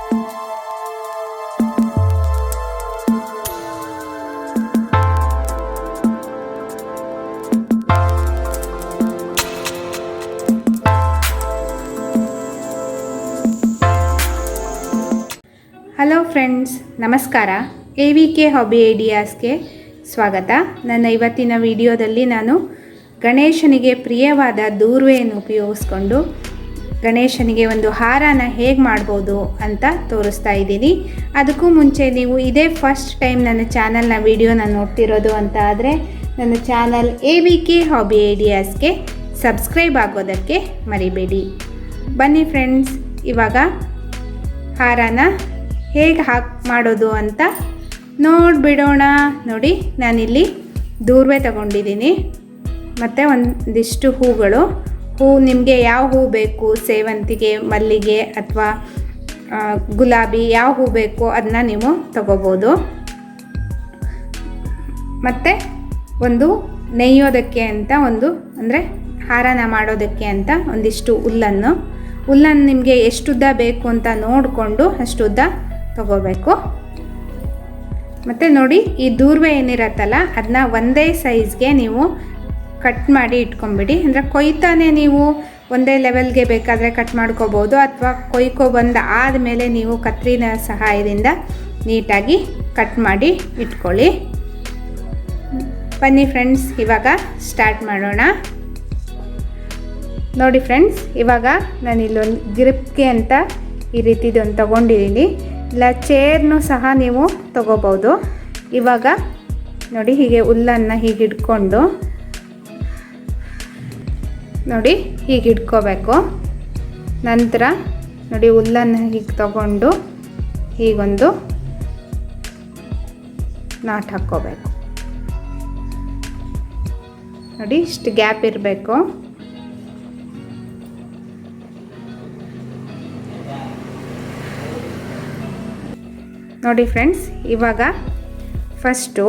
Hello friends, ನಮಸ್ಕಾರ. AVK hobby ಐಡಿಯಾಸ್ಗೆ ಸ್ವಾಗತ. ನನ್ನ ಇವತ್ತಿನ ವಿಡಿಯೋದಲ್ಲಿ ನಾನು ಗಣೇಶನಿಗೆ ಪ್ರಿಯವಾದ ದೂರ್ವೆಯನ್ನು ಉಪಯೋಗಿಸ್ಕೊಂಡು ಗಣೇಶನಿಗೆ ಒಂದು ಹಾರನ ಹೇಗೆ ಮಾಡ್ಬೋದು ಅಂತ ತೋರಿಸ್ತಾ ಇದ್ದೀನಿ. ಅದಕ್ಕೂ ಮುಂಚೆ ನೀವು ಇದೇ ಫಸ್ಟ್ ಟೈಮ್ ನನ್ನ ಚಾನಲ್ನ ವಿಡಿಯೋನ ನೋಡ್ತಿರೋದು ಅಂತ ಆದರೆ ನನ್ನ ಚಾನಲ್ AVK ಹಾಬಿ ಐಡಿಯಾಸ್ಗೆ ಸಬ್ಸ್ಕ್ರೈಬ್ ಆಗೋದಕ್ಕೆ ಮರಿಬೇಡಿ. ಬನ್ನಿ ಫ್ರೆಂಡ್ಸ್, ಇವಾಗ ಹಾರನ ಹೇಗೆ ಮಾಡೋದು ಅಂತ ನೋಡಿಬಿಡೋಣ. ನೋಡಿ, ನಾನಿಲ್ಲಿ ದೂರ್ವೆ ತಗೊಂಡಿದ್ದೀನಿ ಮತ್ತು ಒಂದಿಷ್ಟು ಹೂಗಳು. ನಿಮಗೆ ಯಾವ ಹೂ ಬೇಕು, ಸೇವಂತಿಗೆ, ಮಲ್ಲಿಗೆ ಅಥವಾ ಗುಲಾಬಿ, ಯಾವ ಹೂ ಬೇಕು ಅದನ್ನ ನೀವು ತಗೋಬೋದು. ಮತ್ತು ಒಂದು ನೇಯೋದಕ್ಕೆ ಅಂತ ಅಂದರೆ ಹಾರನ ಮಾಡೋದಕ್ಕೆ ಅಂತ ಒಂದಿಷ್ಟು ಹುಲ್ಲನ್ನು ನಿಮಗೆ ಎಷ್ಟು ಉದ್ದ ಬೇಕು ಅಂತ ನೋಡಿಕೊಂಡು ಅಷ್ಟು ಉದ್ದ ತಗೋಬೇಕು. ಮತ್ತು ನೋಡಿ, ಈ ದೂರ್ವೆ ಏನಿರತ್ತಲ್ಲ ಅದನ್ನ ಒಂದೇ ಸೈಜ್ಗೆ ನೀವು ಕಟ್ ಮಾಡಿ ಇಟ್ಕೊಂಬಿಡಿ. ಅಂದರೆ ಕೊಯ್ತಾನೆ ನೀವು ಒಂದೇ ಲೆವೆಲ್ಗೆ ಬೇಕಾದರೆ ಕಟ್ ಮಾಡ್ಕೋಬೋದು, ಅಥವಾ ಕೊಯ್ಕೊಬಂದು ಆದಮೇಲೆ ನೀವು ಕತ್ರಿನ ಸಹಾಯದಿಂದ ನೀಟಾಗಿ ಕಟ್ ಮಾಡಿ ಇಟ್ಕೊಳ್ಳಿ. ಬನ್ನಿ ಫ್ರೆಂಡ್ಸ್, ಇವಾಗ ಸ್ಟಾರ್ಟ್ ಮಾಡೋಣ. ನೋಡಿ ಫ್ರೆಂಡ್ಸ್, ಇವಾಗ ನಾನು ಇಲ್ಲೊಂದು ಗ್ರಿಪ್ಗೆ ಅಂತ ಈ ರೀತಿದೊಂದು ತೊಗೊಂಡಿದ್ದೀನಿ. ಇಲ್ಲ ಚೇರ್ನೂ ಸಹ ನೀವು ತೊಗೋಬೋದು. ಇವಾಗ ನೋಡಿ, ಹೀಗೆ ಹುಲ್ಲನ್ನು ಹೀಗೆ ಇಟ್ಕೊಂಡು ನೋಡಿ ಹೀಗೆ ಇಟ್ಕೋಬೇಕು. ನಂತರ ನೋಡಿ ಹುಲ್ಲನ್ನು ಹೀಗೆ ತಗೊಂಡು ಹೀಗೊಂದು ನಾಟ್ ಹಾಕ್ಕೋಬೇಕು. ನೋಡಿ, ಇಷ್ಟು ಗ್ಯಾಪ್ ಇರಬೇಕು. ನೋಡಿ ಫ್ರೆಂಡ್ಸ್, ಇವಾಗ ಫಸ್ಟು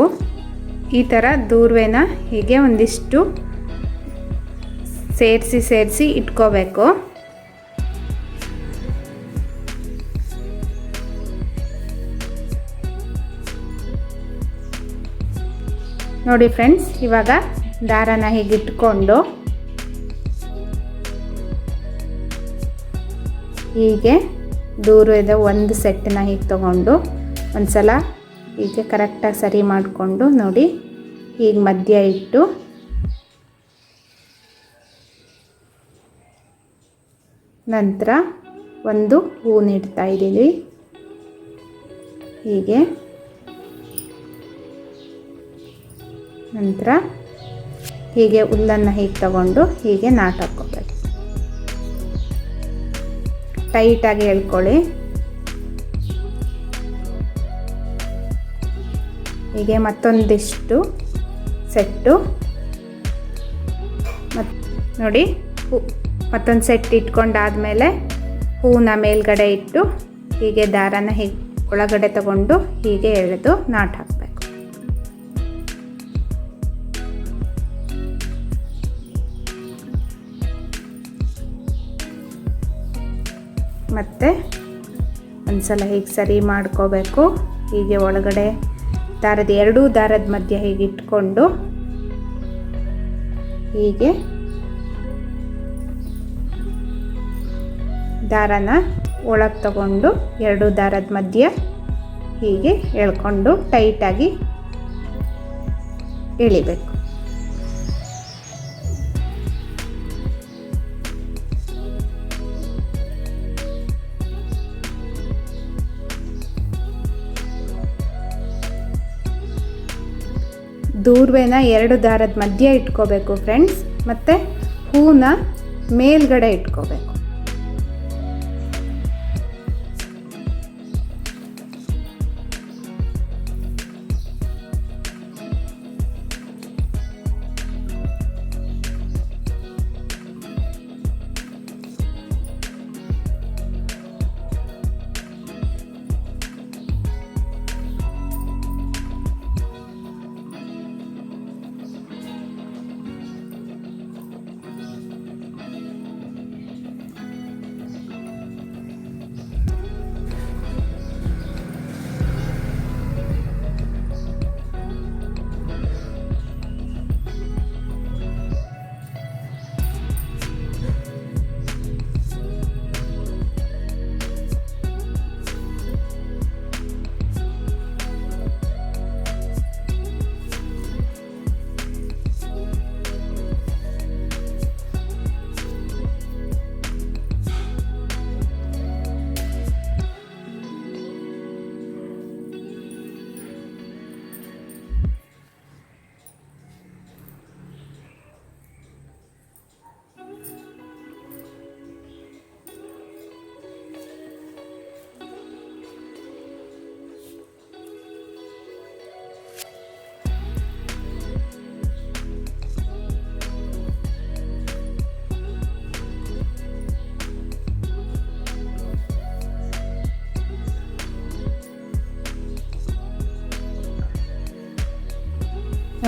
ಈ ಥರ ದೂರ್ವೆನ ಹೀಗೆ ಒಂದಿಷ್ಟು ಸೇರಿಸಿ ಇಟ್ಕೋಬೇಕು. ನೋಡಿ ಫ್ರೆಂಡ್ಸ್, ಇವಾಗ ದಾರನ ಹೀಗೆ ಇಟ್ಕೊಂಡು ಹೀಗೆ ದೂರ್ವೆದ ಒಂದು ಸೆಟ್ಟನ್ನ ಹೀಗೆ ತಗೊಂಡು ಒಂದು ಸಲ ಹೀಗೆ ಕರೆಕ್ಟಾಗಿ ಸರಿ ಮಾಡಿಕೊಂಡು ನೋಡಿ ಹೀಗೆ ಮಧ್ಯ ಇಟ್ಟು ನಂತರ ಒಂದು ಹೂವು ಇಡ್ತಾ ಇದ್ದೀವಿ. ಹೀಗೆ ನಂತರ ಹೀಗೆ ಹುಲ್ಲನ್ನು ಹೀಗೆ ತಗೊಂಡು ಹೀಗೆ ನಾಟ್ ಹಾಕ್ಕೋಬೇಕು. ಟೈಟಾಗಿ ಎಳ್ಕೊಳ್ಳಿ. ಹೀಗೆ ಮತ್ತೊಂದಿಷ್ಟು ಸೆಟ್ಟು ನೋಡಿ ಮತ್ತೊಂದು ಸೆಟ್ ಇಟ್ಕೊಂಡಾದಮೇಲೆ ಹೂವನ್ನ ಮೇಲ್ಗಡೆ ಇಟ್ಟು ಹೀಗೆ ದಾರನ ಹೀಗೆ ಒಳಗಡೆ ತಗೊಂಡು ಹೀಗೆ ಎಳೆದು ನಾಟ್ ಹಾಕಬೇಕು. ಮತ್ತು ಒಂದ್ಸಲ ಹೀಗೆ ಸರಿ ಮಾಡ್ಕೋಬೇಕು. ಹೀಗೆ ಒಳಗಡೆ ಎರಡೂ ದಾರದ ಮಧ್ಯೆ ಹೀಗೆ ಇಟ್ಕೊಂಡು ಹೀಗೆ ದಾರನ ಒಳಗೆ ತಗೊಂಡು ಎರಡೂ ದಾರದ ಮಧ್ಯೆ ಹೀಗೆ ಎಳ್ಕೊಂಡು ಟೈಟಾಗಿ ಎಳಿಬೇಕು. ದೂರ್ವೆನ ಎರಡು ದಾರದ ಮಧ್ಯೆ ಇಟ್ಕೋಬೇಕು ಫ್ರೆಂಡ್ಸ್. ಮತ್ತು ಹೂನ ಮೇಲ್ಗಡೆ ಇಟ್ಕೋಬೇಕು.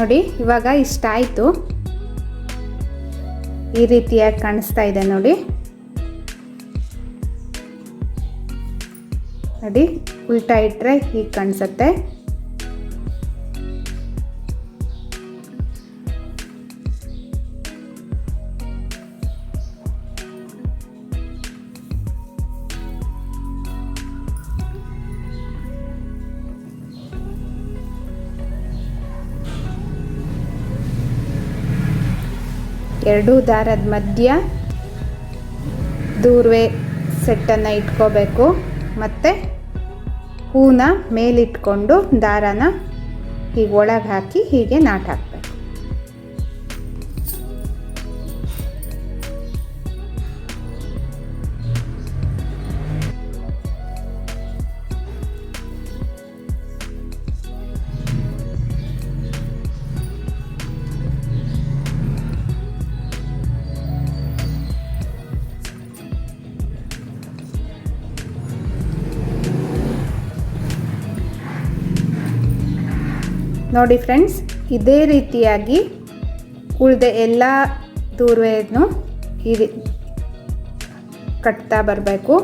ನೋಡಿ ಇವಾಗ ಇಷ್ಟ ಆಯಿತು. ಈ ರೀತಿಯಾಗಿ ಕಾಣಿಸ್ತಾ ಇದೆ ನೋಡಿ. ನೋಡಿ ಉಲ್ಟಾ ಇಟ್ಟರೆ ಹೀಗೆ ಕಾಣಿಸುತ್ತೆ. ಎರಡೂ ದಾರದ ಮಧ್ಯ ದೂರ್ವೆ ಸೆಟ್ಟನ್ನು ಇಟ್ಕೋಬೇಕು. ಮತ್ತು ಹೂನ ಮೇಲಿಟ್ಕೊಂಡು ದಾರನ ಹೀಗೆ ಒಳಗೆ ಹಾಕಿ ಹೀಗೆ ನಾಟ್ ಹಾಕಬೇಕು. ನೋಡಿ ಫ್ರೆಂಡ್ಸ್, ಇದೇ ರೀತಿಯಾಗಿ ಉಳಿದ ಎಲ್ಲ ದೂರ್ವೆಯನ್ನು ಕಟ್ತಾ ಬರಬೇಕು.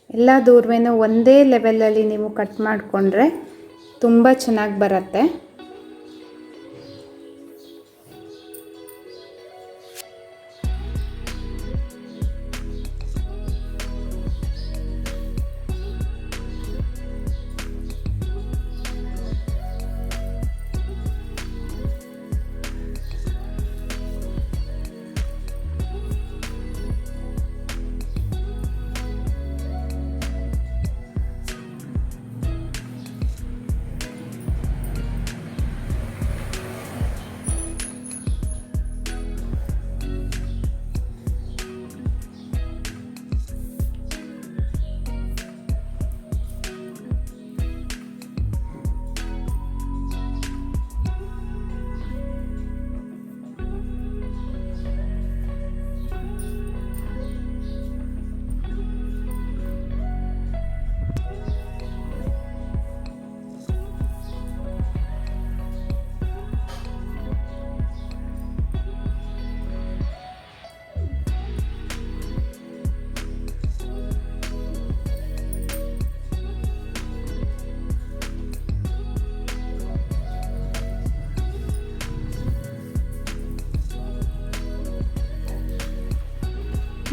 ಎಲ್ಲ ದೂರ್ವೆನೂ ಒಂದೇ ಲೆವೆಲಲ್ಲಿ ನೀವು ಕಟ್ ಮಾಡಿಕೊಂಡ್ರೆ ತುಂಬ ಚೆನ್ನಾಗಿ ಬರುತ್ತೆ.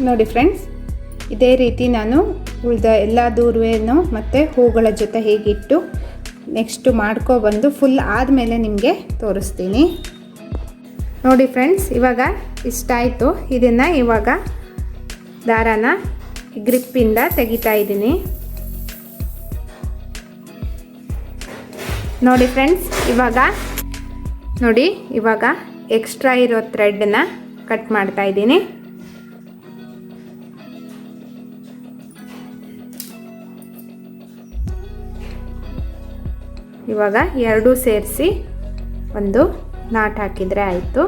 ನೋಡಿ ಫ್ರೆಂಡ್ಸ್, ಇದೇ ರೀತಿ ನಾನು ಉಳಿದ ಎಲ್ಲ ದೂರ್ವೆಯನ್ನು ಮತ್ತು ಹೂಗಳ ಜೊತೆ ಹೇಗಿಟ್ಟು ನೆಕ್ಸ್ಟು ಮಾಡ್ಕೊಬಂದು ಫುಲ್ ಆದಮೇಲೆ ನಿಮಗೆ ತೋರಿಸ್ತೀನಿ. ನೋಡಿ ಫ್ರೆಂಡ್ಸ್, ಇವಾಗ ಇಷ್ಟ ಆಯಿತು. ಇದನ್ನು ಇವಾಗ ದಾರಾನ ಗ್ರಿಪ್ಪಿಂದ ತೆಗಿತಾ ಇದ್ದೀನಿ. ನೋಡಿ ಫ್ರೆಂಡ್ಸ್, ಇವಾಗ ಎಕ್ಸ್ಟ್ರಾ ಇರೋ ಥ್ರೆಡ್ನ ಕಟ್ ಮಾಡ್ತಾ ಇದ್ದೀನಿ. ಇವಾಗ ಎರಡೂ ಸೇರಿಸಿ ಒಂದು ನಾಟ್ ಹಾಕಿದರೆ ಆಯಿತು.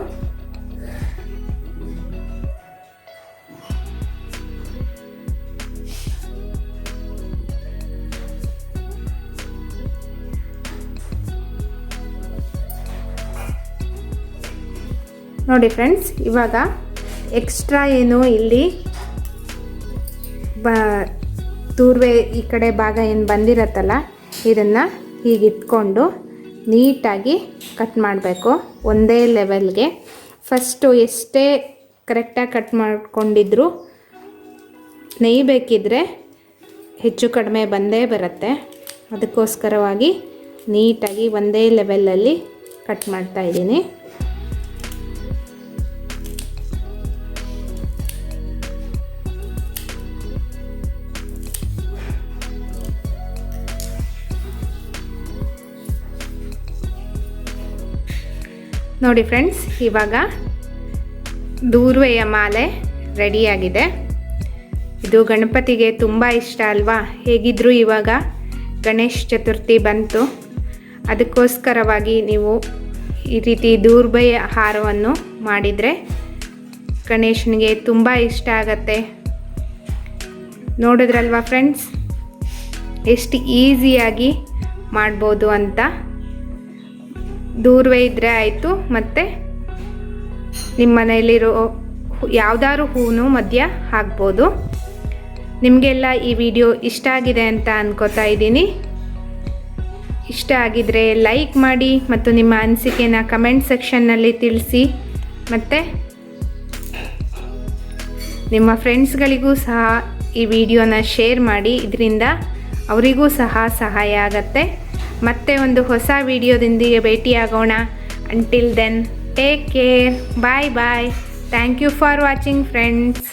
ನೋಡಿ ಫ್ರೆಂಡ್ಸ್, ಇವಾಗ ಎಕ್ಸ್ಟ್ರಾ ಏನು ಇಲ್ಲಿ ದೂರ್ವೆ ಈ ಕಡೆ ಭಾಗ ಏನು ಬಂದಿರತ್ತಲ್ಲ, ಇದನ್ನು ಹೀಗೆ ಇಟ್ಕೊಂಡು ನೀಟಾಗಿ ಕಟ್ ಮಾಡಬೇಕು ಒಂದೇ ಲೆವೆಲ್ಗೆ. ಫಸ್ಟು ಎಷ್ಟೇ ಕರೆಕ್ಟಾಗಿ ಕಟ್ ಮಾಡ್ಕೊಂಡಿದ್ರು, ನೇಯ್ಬೇಕಿದ್ರೆ ಹೆಚ್ಚು ಕಡಿಮೆ ಬಂದೇ ಬರುತ್ತೆ. ಅದಕ್ಕೋಸ್ಕರವಾಗಿ ನೀಟಾಗಿ ಒಂದೇ ಲೆವೆಲಲ್ಲಿ ಕಟ್ ಮಾಡ್ತಾ ಇದ್ದೀನಿ. ನೋಡಿ ಫ್ರೆಂಡ್ಸ್, ಇವಾಗ ದೂರ್ವೆಯ ಮಾಲೆ ರೆಡಿಯಾಗಿದೆ. ಇದು ಗಣಪತಿಗೆ ತುಂಬ ಇಷ್ಟ ಅಲ್ವಾ? ಹೇಗಿದ್ದರೂ ಇವಾಗ ಗಣೇಶ ಚತುರ್ಥಿ ಬಂತು. ಅದಕ್ಕೋಸ್ಕರವಾಗಿ ನೀವು ಈ ರೀತಿ ದೂರ್ವೆಯ ಹಾರವನ್ನು ಮಾಡಿದರೆ ಗಣೇಶನಿಗೆ ತುಂಬ ಇಷ್ಟ ಆಗತ್ತೆ. ನೋಡಿದ್ರಲ್ವಾ ಫ್ರೆಂಡ್ಸ್, ಎಷ್ಟು ಈಸಿಯಾಗಿ ಮಾಡ್ಬೋದು ಅಂತ. ದೂರ್ವೆ ಇದ್ದರೆ ಆಯಿತು, ಮತ್ತು ನಿಮ್ಮ ಮನೆಯಲ್ಲಿರೋ ಯಾವುದಾದ್ರು ಹೂವು ಮಧ್ಯ ಹಾಕ್ಬೋದು. ನಿಮಗೆಲ್ಲ ಈ ವಿಡಿಯೋ ಇಷ್ಟ ಆಗಿದೆ ಅಂತ ಅನ್ಕೋತಾ ಇದ್ದೀನಿ. ಇಷ್ಟ ಆಗಿದರೆ ಲೈಕ್ ಮಾಡಿ ಮತ್ತು ನಿಮ್ಮ ಅನಿಸಿಕೆನ ಕಮೆಂಟ್ ಸೆಕ್ಷನ್ನಲ್ಲಿ ತಿಳಿಸಿ. ಮತ್ತು ನಿಮ್ಮ ಫ್ರೆಂಡ್ಸ್ಗಳಿಗೂ ಸಹ ಈ ವಿಡಿಯೋನ ಶೇರ್ ಮಾಡಿ. ಇದರಿಂದ ಅವರಿಗೂ ಸಹ ಸಹಾಯ ಆಗತ್ತೆ. ಮತ್ತೆ ಒಂದು ಹೊಸ ವಿಡಿಯೋದೊಂದಿಗೆ ಭೇಟಿಯಾಗೋಣ. Until then, take care. Bye bye. Thank you for watching friends.